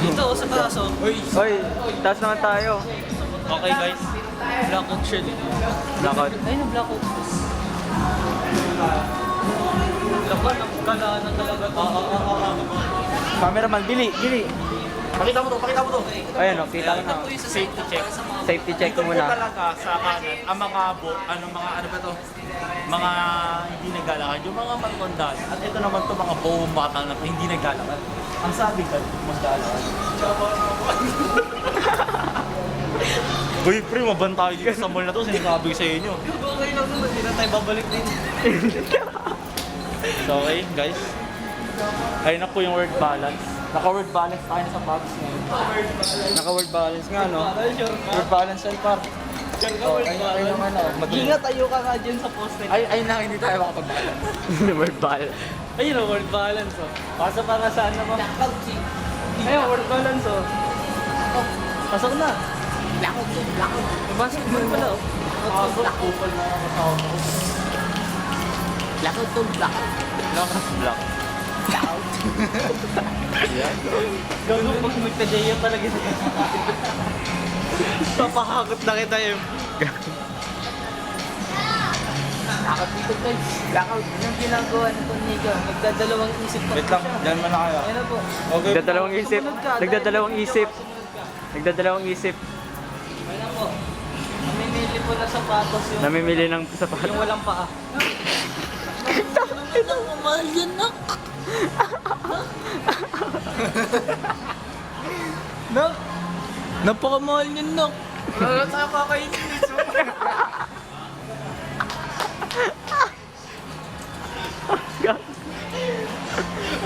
Dito, sa taas oh. Uy. Hoy, taas naman tayo. Okay guys. Blackout shit. Blackout. Ay, na blackout. Laban, ang gala na talaga to. Cameraman, bili. Pakita mo to. Ayan o, kita ko na. Safety check. Safety check Ito po muna. talaga sa kanan, ang mga ano ba to? Mga hindi naglalakad, yung mga matandaan. At ito naman to mga buong bata na hindi naglalakad. Ang sabi ka, maglalakad. Uy, pre, maban tayo dito sa mall na to, sinasabi ko sa inyo. Okay lang naman, hindi na tayo babalik din. So, okay, guys. Ayun na po yung word balance. Naka-word balance tayo sa box ngayon. Naka-word balance nga, no? Word balance yan, par. Ayun naman ako. Ingat tayo ka nga dyan sa poste. Ayun na, hindi tayo makapag-balance. Word balance. Ayun na, word balance, oh. Pasa para saan naman? Blackout si. Ayun, word balance, oh. Pasok na. Blackout to, blackout. Pasok mo pala, oh. Pasok, kupal na ako sa ako. Blackout to, blackout. Black. Blackout. Yan. Gago, pag magtadeya talaga sa papahakot na kita yung... Blackout dito guys. Blackout. Anong ginagawa nito Nico? Nagdadalawang isip pa. Wait lang, dyan man na kaya. Ayun na po. Okay. Nagdadalawang isip. Nagdadalawang isip. Ayun na po. Mamimili po na sapatos yung Namimili ng sapatos. yung walang paa. Mahal yan nak. Nak. Napakamahal yan nak. Wala tayo kakainin nito.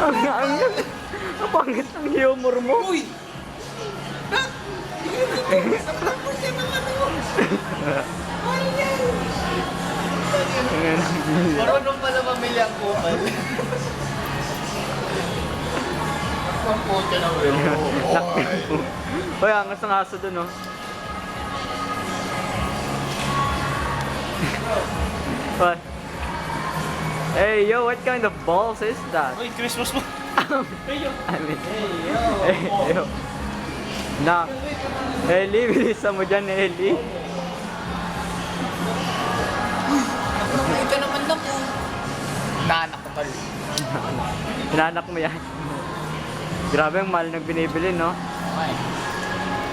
Ang pangit ang humor mo. Uy! Nak! Sa pagpapos yan naman ako. Mahal yan. Marunong pala mamili ang kupal. Ang puto na ulo. Hoy, angas ng aso dun, oh. What? Hey, yo, what kind of balls is that? Uy, Christmas mo. I mean, hey, yo. Na. Ellie, bilisan mo dyan, Ellie. Nakuha ka naman na po. Nanak ko pala. Hinanak mo yan. Grabe ang mahal ng binibili, no? Okay.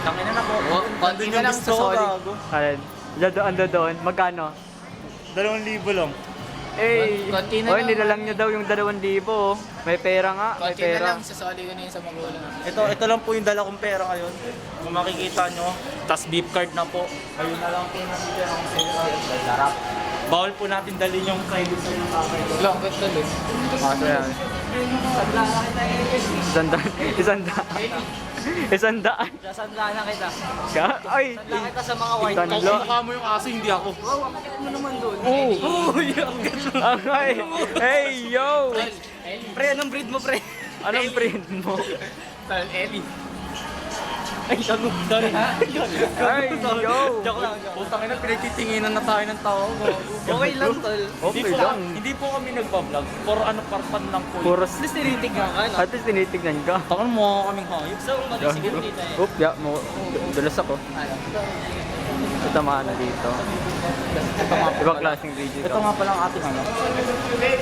Tangina na po. Konti na lang sa sorry. Alin? Ando doon. Magkano? 2,000 lang. Eh, Konti na oy, lang. nilalang niya daw yung 2,000, oh. May pera nga, may Konti na pera. lang, sasali ko na yun sa magulang. Ito lang po yung dala kong pera ngayon. Kung makikita nyo, tas beep card na po. Ayun na lang po yung nabigyan ng pera. Sarap. Bawal po natin dalhin yung credit sa yung tatay ko. Long, gusto din. Kaso yan. Isandaan. Sasandaan na kita. Ay! Sandaan kita sa mga white. Tanlo. Kamukha mo yung aso, hindi ako. Ano naman doon? Oh! Okay! Hey, yo! Pre, anong breed mo, pre? Anong print mo? Tal, Ellie. Ay, sago. Sorry. Ay, yo! Joke lang. Putang ina, pinagtitinginan na tayo ng tao. Okay lang, tol. Okay lang. Hindi po kami nagbablog. For parpan lang po. Puro At least tinitignan ka, no? at least tinitignan ka. Tangan mo kaming hayop. So, mag-isipin dito eh. Oop, ya, mo. Dulas ako. Ano? Ito na dito. Ibang klaseng video. Ito nga pala ang ating ano.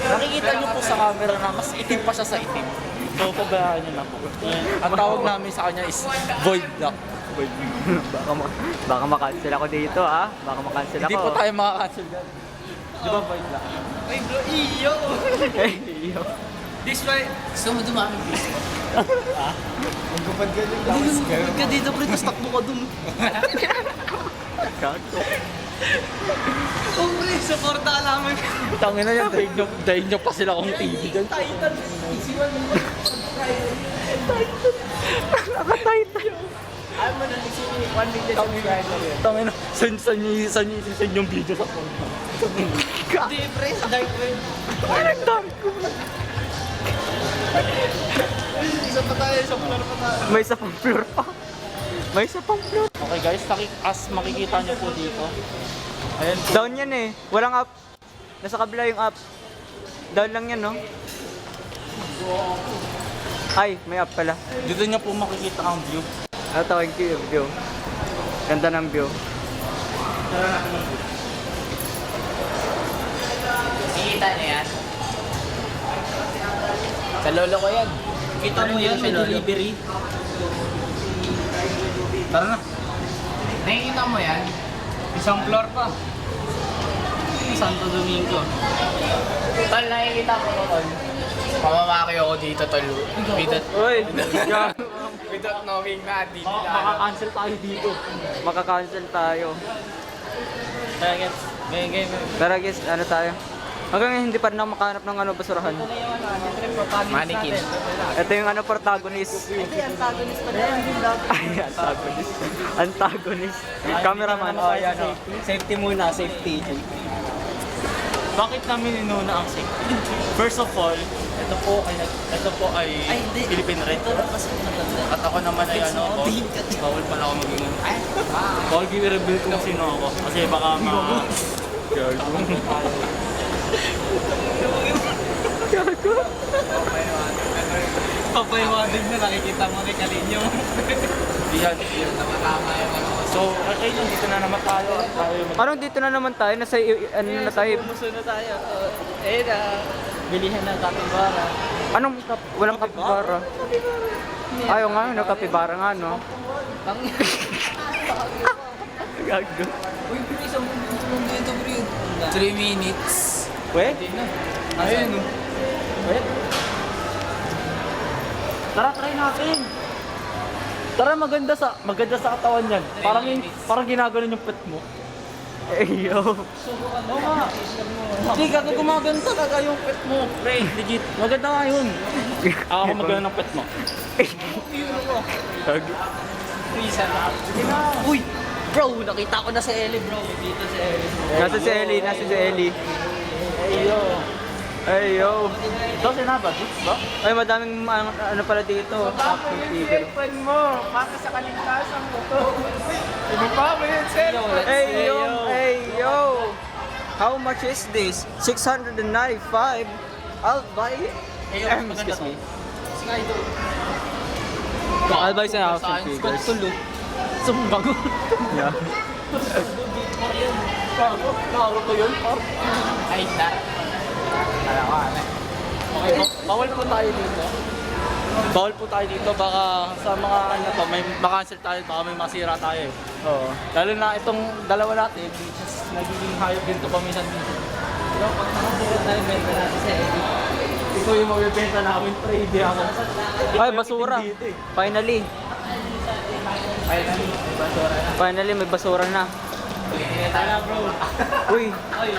Nakikita niyo po sa camera na mas itim pa siya sa itim. So, pabayaan niyo na po. Ang tawag namin sa kanya is void duck. Baka makancel ako dito, ah. Baka makancel ako. Hindi po tayo makakancel dyan. Di ba void duck? Ay, bro, iyo! Hey, yo. This way. Gusto mo dumami, please? Ha? Magkupad ka dito. Magkupad ka dito, pre. Tapos takbo ka dun. Gago. Oh, pre. Supporta ka namin. Tangin na yan. Dahil niyo pa sila kong TV dyan. Titan. Isiwan mo. Nakatitan. Ayaw mo na nag 1 million subscriber yun. Tangin na. Saan niyo isisend yung video sa phone? Hindi, pre. Sa dark web. Anong dark ko? Isa pa tayo. Sa floor pa tayo. May isa pang floor pa. May isa pang floor. Okay guys, as makikita niyo po dito. Ayan. Down yan eh. Walang up. Nasa kabila yung up. Down lang yan, no? Ay, may up pala. Dito niyo po makikita ang view. Ano tawag ko yung view? Ganda ng view. Nakikita niya yan. Sa lolo ko yan. Kita mo yan, may delivery. Tara na. Nakikita mo yan? Isang floor pa. Santo Domingo. Tol, nakikita mo ko, tol. Pamamaki ako dito, tol. Uy! Without knowing na, di Makaka-cancel tayo dito. Makaka-cancel tayo. Kaya guys, game. Pero guys, ano tayo? Hanggang ngayon, hindi pa rin ako makahanap ng ano, basurahan. Mannequin. Ito yung ano, protagonist. Ay, antagonist. Antagonist. Cameraman. Oh, yan, oh. Safety muna, safety. Bakit namin inuna ang safety? First of all, ito po ay Philippine Red. At ako naman ay ano, bawal pala ako maging bawal i-reveal kung sino ako. Kasi baka Gago. Papaywadig na nakikita mo kay Kalinyo. Yan. So, okay, dito na naman tayo. Parang dito na naman tayo, nasa ano na tayo. Bumuso na tayo. Eh na, bilihan ng kapibara. Anong walang kapibara? Ayaw nga, no, kapibara nga, no? Gago. Uy, bro, isang dito, bro. 3 minutes. Pwede? Ayun, no. Pwede? Tara, try natin. Tara, maganda sa katawan yan. Parang ginaganon yung pet mo. Eh, yo. Oo nga. Hindi ka gumaganda talaga yung pet mo. Pre, legit. Maganda nga yun. Ako maganda ng pet mo. Gago. Uy, bro, nakita ko na si Ellie, bro. Dito si Ellie. Nasa si Ellie, nasa si Ellie. Ayo. Ay, yo. Ito sinaba, ba? Ay, madaming ano pala dito. Action figure. Cellphone mo, para sa kaligtasan mo to. Hindi pa mo yung cellphone. Hey, yo. Hey, yo. How much is this? 695. I'll buy it. Excuse me. I'll buy some action figures. Sumbago. Yeah. Karo ko yun, par. Ay, na. Alam ko, ano. Okay, bawal po tayo dito. Bawal po tayo dito, baka sa mga ano to, may makancel tayo, baka may masira tayo eh. Oo. Lalo na itong dalawa natin, which is nagiging hayop din to paminsan dito. Pero pag nakasira tayo, benta natin sa Eddie. Ikaw yung mabibenta namin, pre, hindi ako. Ay, basura. Finally. Basura na. Finally, may basura na. Tala, bro. Uy, Ay,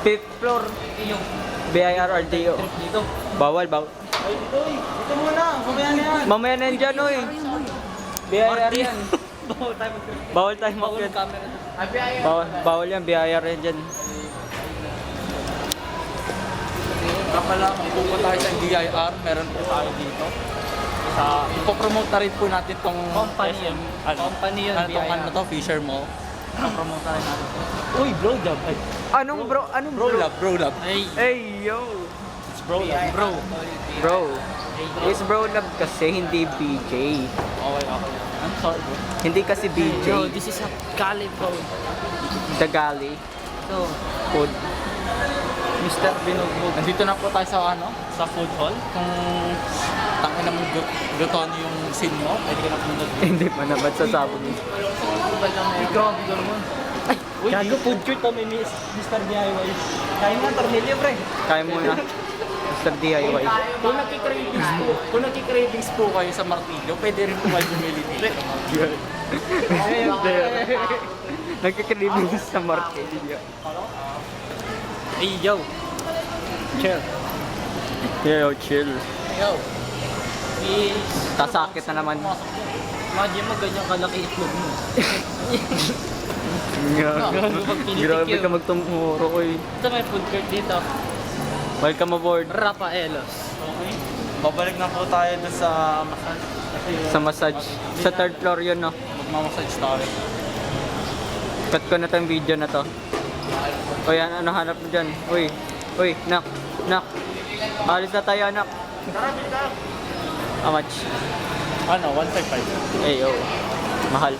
5th floor. yung BIRRDO. dito. Bawal, bawal. Ay, dito muna, mamaya na yan. Mamaya na yan dyan, uy. BIR yan. Bawal tayo mag- Bawal tayo mag camera. Ay, ay, Bawal yan, BIR yan dyan. Kapala, kung pupunta tayo sa DIR, meron po tayo dito. Ipopromote na rin po natin tong Company yun. Company yun, Ano tong BIR. ano to, Fisher Mall. Ipopromote na rin natin. Uy, bro job. Ay, Anong bro? Anong bro love, bro love. Ay, Hey, yo. It's bro love. Bro. Bro. Is bro love kasi, hindi BJ. Okay, okay. I'm sorry, bro. Hindi kasi Yo, BJ. this is a Cali, bro. The galley. So, Food. Mr. Binugbog. Nandito na po tayo sa ano, sa food hall. Kung tangin na mong guton yung scene mo, pwede ka na pumunta dito. Hindi pa naman sasabog. grabe ka naman. Ay, Gago food court to, may Mr. DIY. Kain nga, tornilyo, pre. kaya mo na. Mr. DIY. Kung nagki-cravings po kayo sa martilyo, pwede rin po kayo bumili dito. Nagkikribing sa market. Hey, yo. Chill. Yo, chill. Yo. Is, Tasakit na naman. imagine mo ganyan kalaki itlog mo. Grabe ka magtumuro, oy. Ito may food court dito. Welcome aboard. Rafaelos. Okay. Babalik na po tayo dun sa massage. Kasi Sa massage. Sa 3rd floor yun, no? magmamassage tayo. Cut ko na tong video na to. Uy, ano hanap mo dyan? Uy, uy, nak, nak. Alis na tayo, anak. How much? Ano, 155. Eh, oh. Mahal.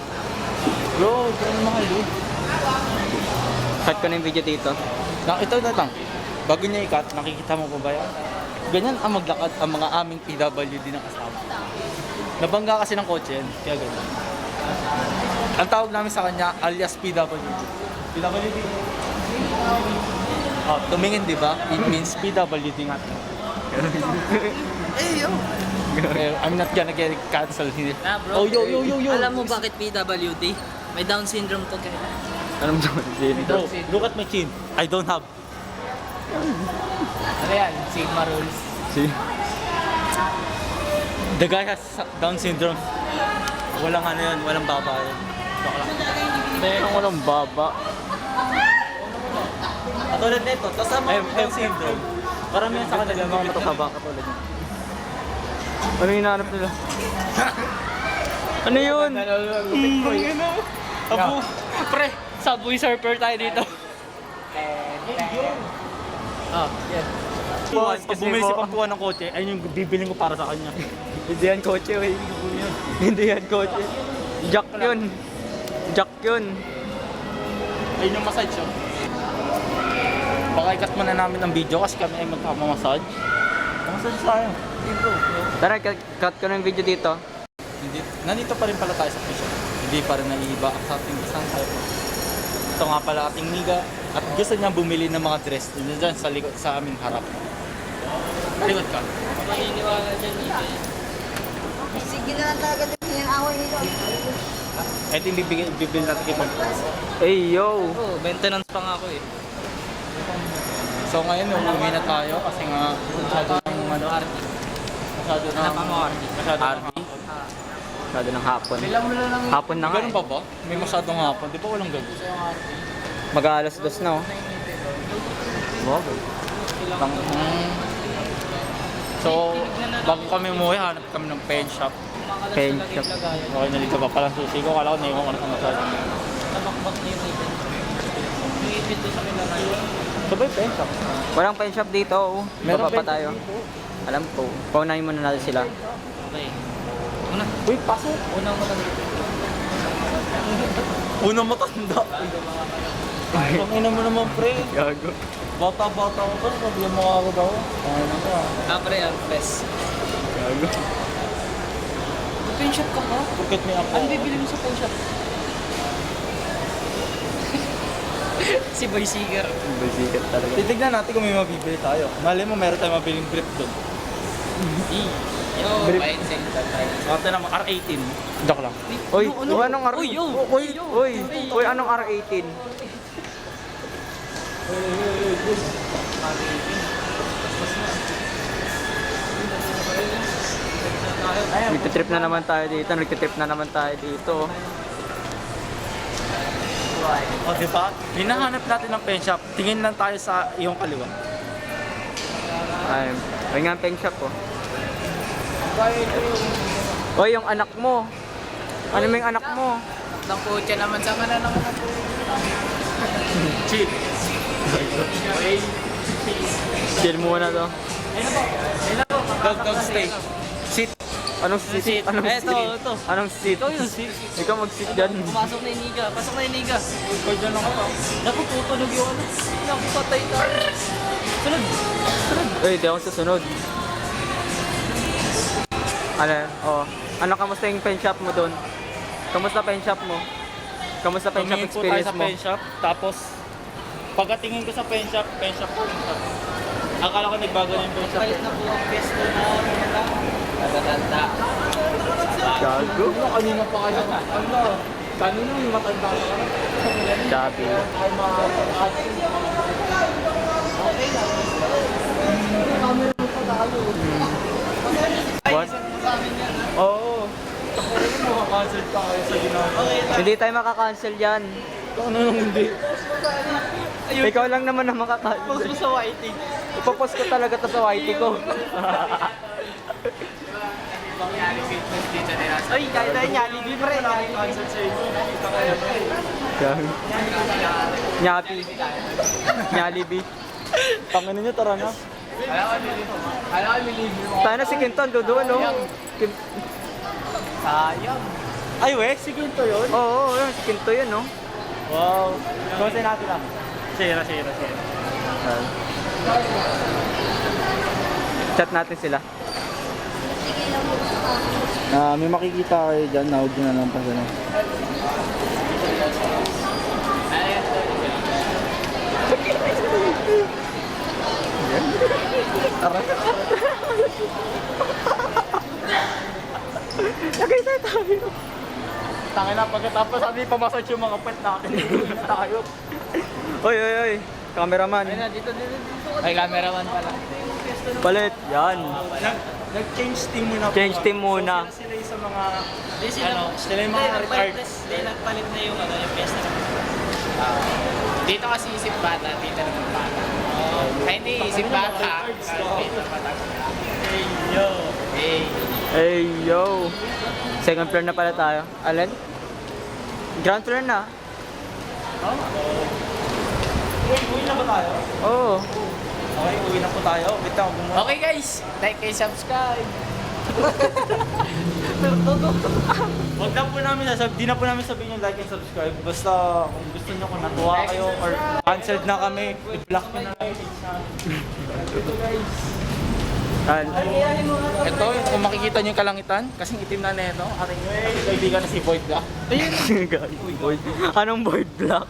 Bro, ganun mahal yun. Cut ko na yung video dito. Ito na lang. Bago niya i-cut, nakikita mo pa ba yan? Ganyan ang maglakad ang mga aming PWD na kasama. Nabangga kasi ng kotse yan, kaya ganyan. Ang tawag namin sa kanya, alias PWD. PWD. Oh, tumingin, di ba? It means PWD nga. Eh, yo. I'm not gonna get cancelled here. Ah, bro. Oh, yo. Alam mo bakit PWD? May Down syndrome to kaya. Anong sabi Bro, look at my chin. I don't have. Ano yan? Sigma rules. Si? The guy has Down syndrome. Walang ano yun, walang baba yun. Joke lang. Ang walang baba. Katulad nito, kasama yung Down syndrome. Karamihan sa kanila mga Ito ka ba katulad niya? Ano yung hinahanap nila? Ano yun? Abu, Pre, Subway surfer tayo dito. Oh, yeah. pag bumili si Pampuan ng kotse, ayun yung bibiling ko para sa kanya. Hindi yan kotse, wey. Hindi yan kotse. Jack yun. Jack yun. Ayun yung massage yun. Baka ikat muna namin ang video kasi kami ay magpapamassage. Massage tayo. Hey bro. Tara, cut ko na yung video dito. Nandito pa rin pala tayo sa Fisher. Hindi pa rin naiiba ang sa ating isang tayo. Ito nga pala ating miga. At gusto niya bumili ng mga dress dyan sa likod sa aming harap. Likod ka. Maniniwala dyan dito. Sige na lang talaga din yung away nito. Ito yung bibili natin kay Pampuan. Hey, yo! Oh, maintenance pa nga ako eh. So ngayon, umuwi na tayo kasi nga masyado ng ano, masyado ng Masyado ng hapon. Bilang mo na lang. Hapon na nga Ganun eh. pa ba? May masyadong hapon. Di ba walang ganun? Mag-aalas 2 na oh. Wow. So, bago kami umuwi, hanap kami ng pen shop. Pen shop. Okay, nalito pa palang susi ko. Kala ko naiwan ko na sa masal. Sabay pen shop. Walang pen shop dito. Oh. Meron Baba pa pen shop tayo. Alam ko. Paunahin muna natin sila. Okay. Uy, pasok! Unang matanda. Ang ina mo naman, pre. Gago. Bata-bata ko pa, sabihan mo ako daw. Ay na ka. Pre, ang best. Gago. Pen shop ka pa? Bakit may ako? Ano bibili mo sa pen shop? Si Boy Seeger. Basikat talaga. Titignan natin kung may mabibili tayo. Malay mo, meron tayong mabiling brief doon. Yo, Brief. bait sing Ate naman, R18. Joke lang. Uy, anong R18? Uy, yo! Uy, anong R18? Nagtitrip na naman tayo dito. Nagtitrip na naman tayo dito. O, diba? Hinahanap natin ng pen shop. Tingin lang tayo sa iyong kaliwa. Ay nga ang pen shop ko. Uy, yung anak mo. Ano mo yung anak mo? Nang kutya naman sa mana naman ang Chill. Chill muna to. Dog steak. Sit. Anong seat? Seat. Anong Eto, seat? ito. Anong seat? Ito yung seat. Ikaw mag-sit dyan. Pumasok na yung niga. Pasok na yung niga. Pwede dyan lang ako. Naku, tutunog yung ano. Naku, patay na. Sunod. Uy, di ako susunod. Ano, kamusta yung pen shop mo doon? Kamusta pen shop mo? Kamusta pen shop Tumingin po tayo experience sa mo? pen shop. Tapos, pagkatingin ko sa pen shop. Akala ko nagbago na yung pen shop. Palit na po ang pesto na. Natatanda. Gago. Kanina pa kayo. Ano? Kanina yung matanda ka na. Gabi. What? Oo. Makakancel pa kayo sa ginagawa. Hindi tayo makakancel yan. Ano nung hindi? Ikaw lang naman ang makakancel. Post mo sa YT. Ipopost ko talaga to sa YT ko. Pangyari fitness dito nila. Ay, kaya tayo niya. Libre na ako cancel sa inyo. Nakita kayo. Gago. Nyapi. Nyalibi. Pangano nyo, tara na. Alam ko nilibre mo. Tayo na si Quinton, doon oh. Sayang. Ay, we, sige ito yun. Oo, si Quinto yun oh. Wow. Kumusta natin lang? Share. Chat natin sila. May makikita kayo dyan. Nahod nyo na lang pa sila. Nakita tayo. Tangin na, pagkatapos sabi pamasage yung mga pet natin. Tayo. Oy. Cameraman. Dito. Ay, cameraman pala. Palit. Yan. Nag-change team muna. Change team muna. So, sila yung sa mga, sila yung mga retired. Hindi, nagpalit na yung pesta. Dito kasi isip bata, dito naman bata. Ay, hindi, isip bata. Dito matanda. Hey, yo. Second floor na pala tayo. Alin? Ground floor na. Uwi na ba tayo? Oo. Okay, uwi na po tayo. Wait lang, gumawa. Okay guys, like and subscribe. Wag na po namin di na po namin sabihin yung like and subscribe. Basta kung gusto nyo, kung natuwa kayo or cancelled na kami, i-block nyo na lang yung page namin. Ito, kung makikita nyo yung kalangitan, kasing itim na neto, ating kaibigan na si Void Black. Void. Anong void block?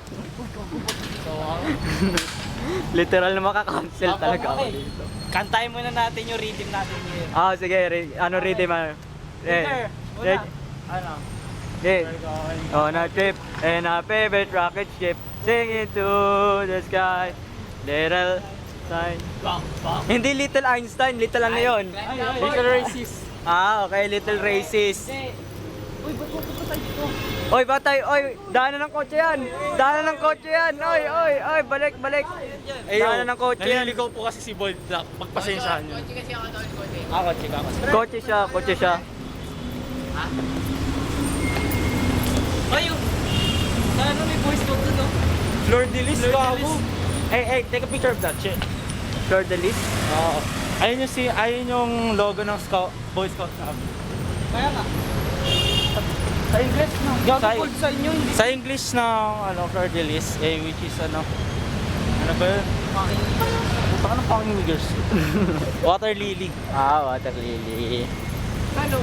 Literal na makakancel talaga ako dito. Kantahin muna natin yung rhythm natin ngayon. Sige. Ano rhythm ano? Una, ano? On a trip in a favorite rocket ship, singing to the sky, little Einstein. Hindi Little Einstein, little ano yun? Little racist. Okay, little racist. Uy, ba't tayo dito? Oy, batay, oy, daanan ng kotse yan. Daanan ng kotse yan. Oy, balik. Daanan ng kotse yan. Naliligaw po kasi si Boyd. Pagpasensyahan nyo. Kasi ako tawag ko din. Kotse ka. Kotse siya. Ayun! Ano may voice note doon, no? Fleur de Lis, gago. Hey, take a picture of that shit. Fleur de Lis. Oo. Ayun yung logo ng Boy Scout na. Kaya nga. Sa English, no? Gago sa inyo. Sa English na Fleur de Lis, which is ano ba yun? Puta ka ng fucking wiggers. Water lily. Water lily. Ano?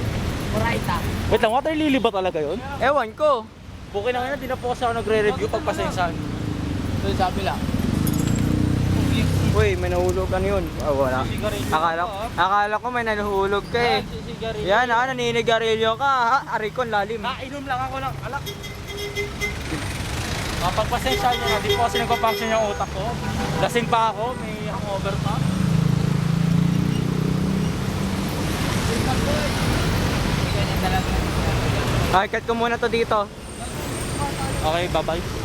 Muraita. Wait lang, water lily ba talaga yun? Ewan ko. Bukin na ngayon, di na po kasi ako nagre-review pagpasensyahan. Doon sabi lang. Uy, may nahulog yun. Wala. Akala ko may nahuhulog ka eh. Yan naninigarilyo ka ha. Arikon lalim. Inom lang ako ng alak. Pagpasensyahan nyo na, di po kasi nagpa-function yung utak ko. Lasing pa ako, may hangover pa. Ay, cut ko muna to dito. Okay, bye-bye.